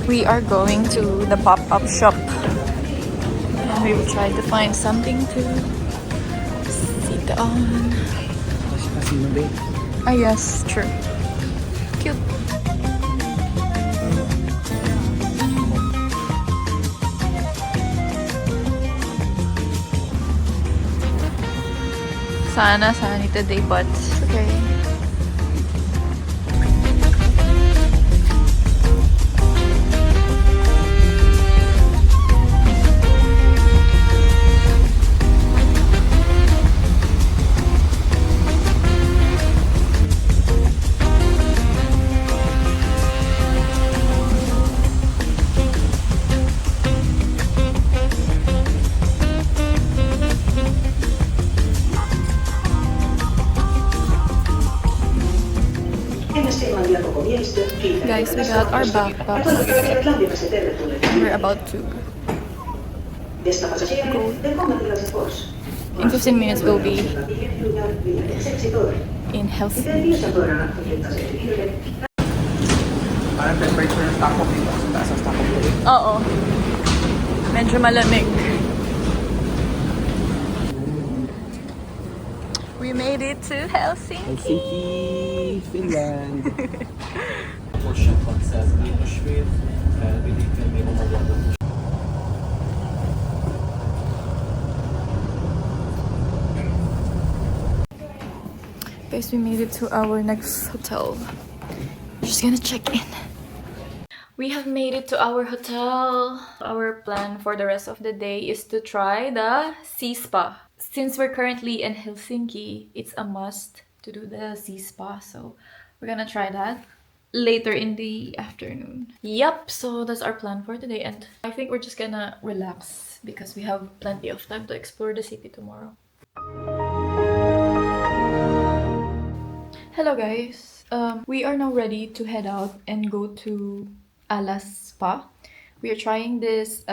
We are going to the pop-up shop. And we will try to find something to sit on. Ah, yes, true. Cute. Sana sunny today, but it's okay. Guys, we got our backpacks. We're about to go. In 15 minutes, we'll be in Helsinki. Parang temperature ng taco dito. Taas ang taco dito. Oo. Medyo malamig. We made it to Helsinki. Helsinki, Finland. Portion concept dito Schwed. Really can be more. Guys, we made it to our next hotel. We're just gonna check in. We have made it to our hotel. Our plan for the rest of the day is to try the sea spa. Since we're currently in Helsinki, it's a must to do the sea spa. So we're gonna try that later in the afternoon. Yep, so that's our plan for today. And I think we're just gonna relax because we have plenty of time to explore the city tomorrow. Hello guys, we are now ready to head out and go to Ala's spa. We are trying this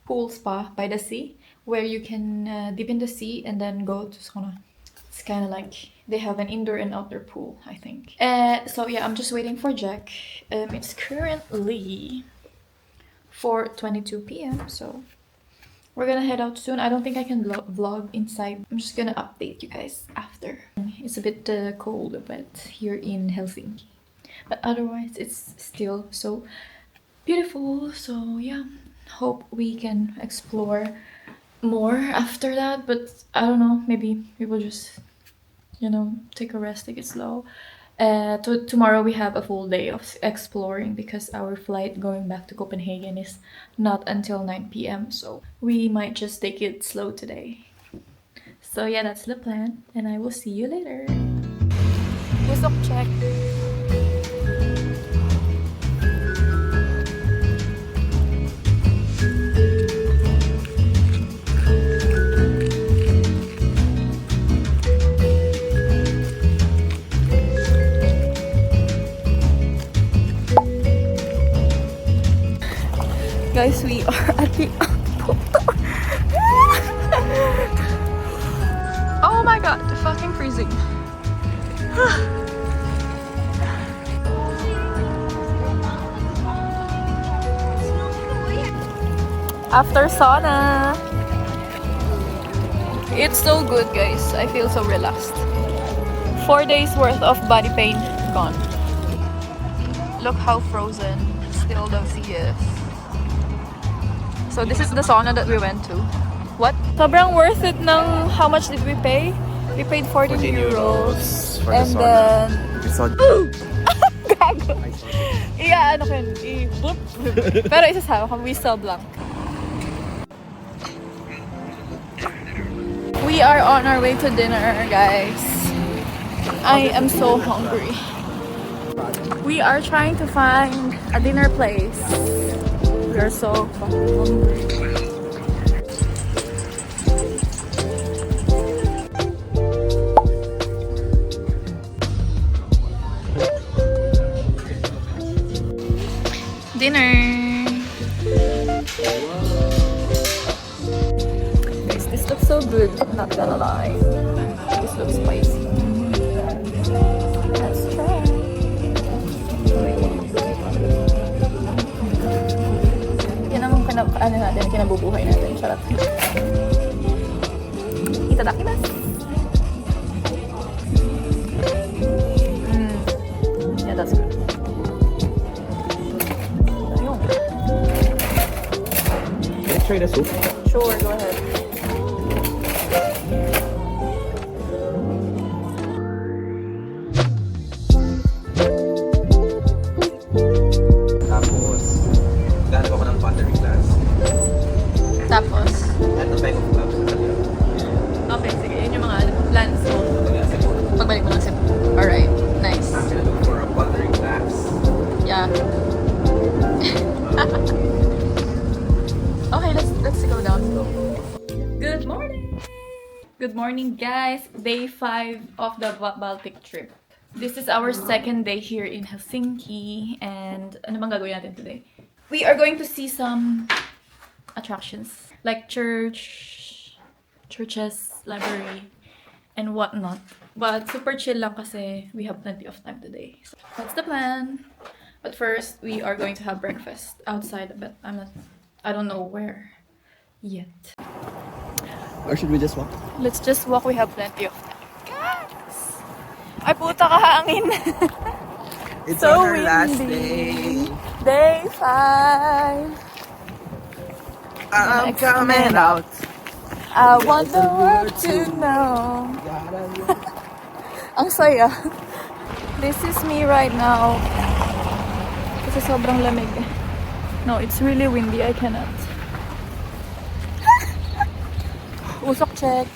pool spa by the sea where you can dip in the sea and then go to sauna. It's kind of like they have an indoor and outdoor pool, I think. So yeah, I'm just waiting for Jack. It's currently 4:22 p.m. so we're gonna head out soon. I don't think I can vlog inside. I'm just gonna update you guys after. It's a bit cold but here in Helsinki. But otherwise, it's still so beautiful. So yeah, hope we can explore more after that. But I don't know, maybe we will just, you know, take a rest, take it slow. Tomorrow we have a full day of exploring because our flight going back to Copenhagen is not until 9 p.m. So we might just take it slow today. So yeah, that's the plan and I will see you later. Busok check. Guys, we are at the oh my god, fucking freezing. After sauna. It's so good, guys. I feel so relaxed. 4 days worth of body pain gone. Look how frozen still the sea is. So this is the sauna that we went to. What? Sobrang worth it ng how much did we pay? We paid 14 euros. For and the then... We saw... Gago! Iya, ano kan? I-boop. Pero isasama kami, we saw blank. We are on our way to dinner, guys. I am so hungry. We are trying to find a dinner place. We are so fucking hungry. Dinner. Guys, this looks so good. Not gonna lie. This looks spicy. Let's try. ano natin, kinabubuhay natin. Charot. Itadakimasu. Yeah, that's good. Ayun. Let's try the soup. Sure, go ahead. Tapos, gahanap ako ng pottery class. Tapos, At the bag of gloves sa sabi. okay, sige. Yun yung mga plans mo. Kaya siguro. Pagbalik mo ng Cebu. Alright, nice. I'm gonna look for a pottery class. Yeah. Okay, let's go down. Good morning! Good morning, guys. Day 5 of the Baltic trip. This is our second day here in Helsinki. And ano bang gagawin natin today? We are going to see some attractions. Like churches, library, and whatnot. But super chill lang kasi we have plenty of time today. So that's the plan. But first, we are going to have breakfast outside, but I don't know where yet. Or should we just walk? Let's just walk. We have plenty of time. Guys! Ay, puta kahangin. It's So on our last windy. day. Day 5. I'm coming out. I want the world to know. Ang saya. This is me right now. Kasi sobrang lamig. No, it's really windy. I cannot. Usok check.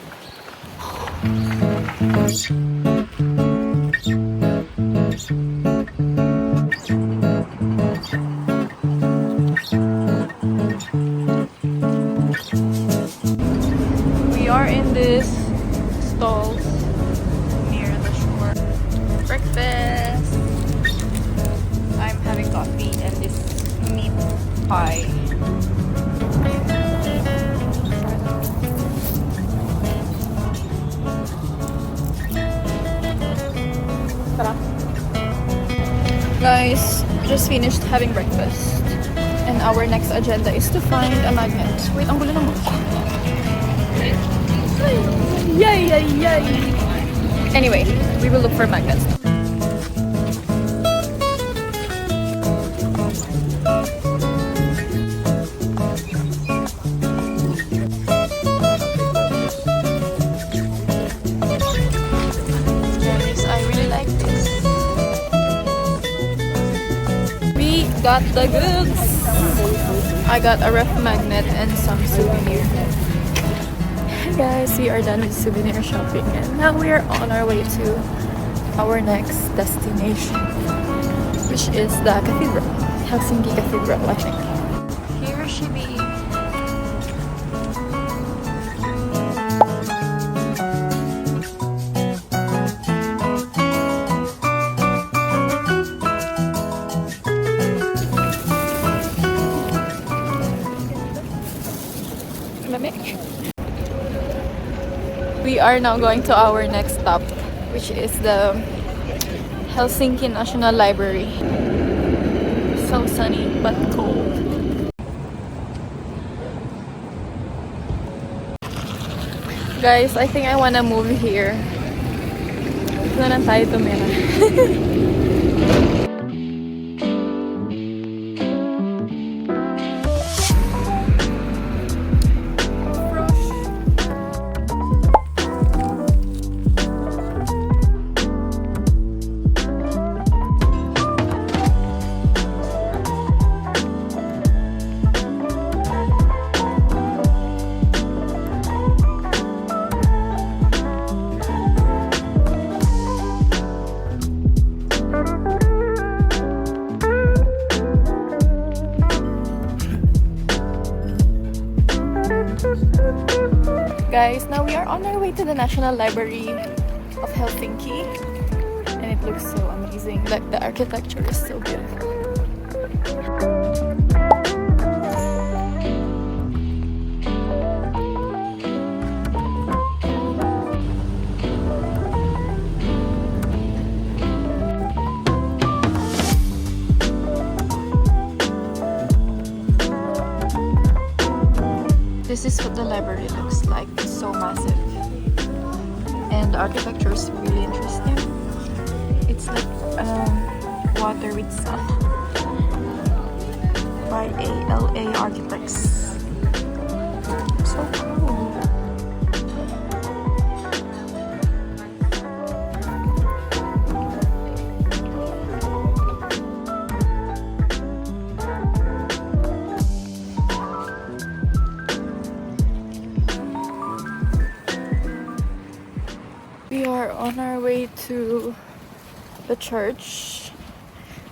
We are in this stalls near the shore. Breakfast. I'm having coffee and this meat pie. Tara. Guys, just finished having breakfast. And our next agenda is to find a magnet. Wait, ang gulo ng book. Yay, yay, yay. Anyway, we will look for magnets. Guys, I really like this. We got the goods. I got a ref magnet and some souvenir. Guys, we are done with souvenir shopping and now we are on our way to our next destination, which is the cathedral, Helsinki Cathedral, I think. Here she be. We are now going to our next stop, which is the Helsinki National Library. So sunny but cold. Guys, I think I wanna move here. Ito na lang tayo tumira. Guys, now we are on our way to the National Library of Helsinki and it looks so amazing. Like the architecture is so beautiful. This is what the library looks like. It's so massive. And the architecture is really interesting. It's like water with sun by ALA Architects. So cool. We are on our way to the church,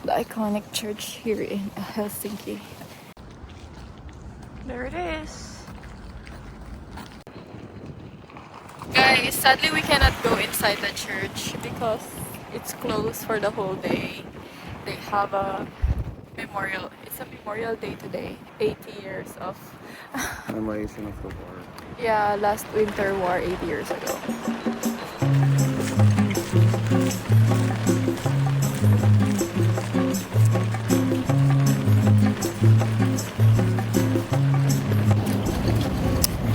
the iconic church here in Helsinki. There it is. Guys, sadly we cannot go inside the church because it's closed for the whole day. They have a memorial. It's a memorial day today. 80 years of Commemoration of the war. yeah, last winter war 80 years ago.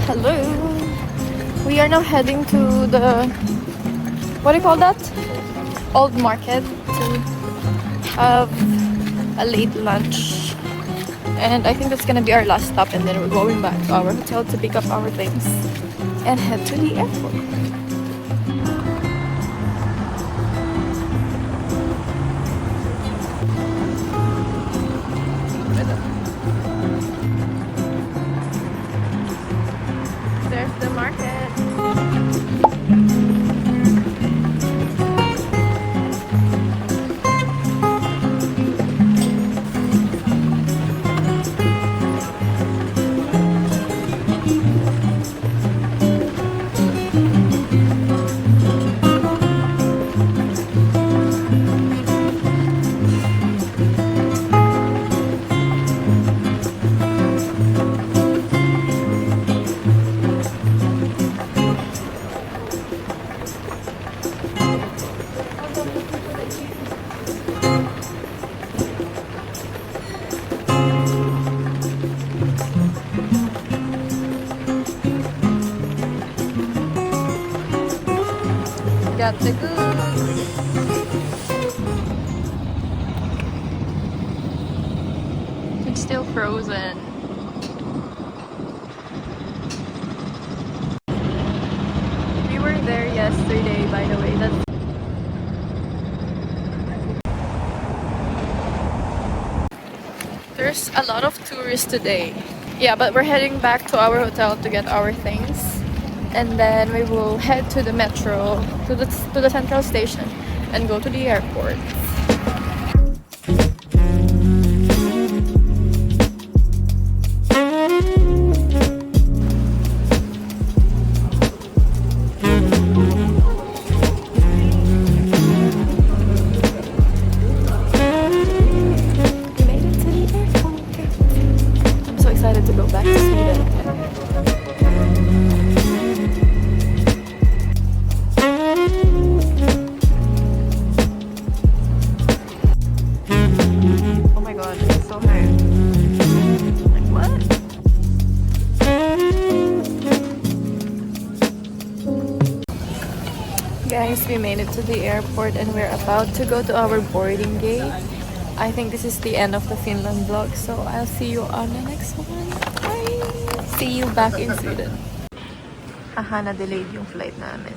Hello. We are now heading to the, what do you call that? Old Market to have a late lunch. And I think that's gonna be our last stop, and then we're going back to our hotel to pick up our things and head to the airport. There's the market. Got the goods. It's still frozen. We were there yesterday, by the way. There's a lot of tourists today. Yeah, but we're heading back to our hotel to get our things. And then we will head to the metro, to the central station, and go to the airport. We made it to the airport. I'm so excited to go back to Sweden. Guys, we made it to the airport and we're about to go to our boarding gate. I think this is the end of the Finland vlog, so I'll see you on the next one. Bye! See you back in Sweden. Haha, na-delayed yung flight namin.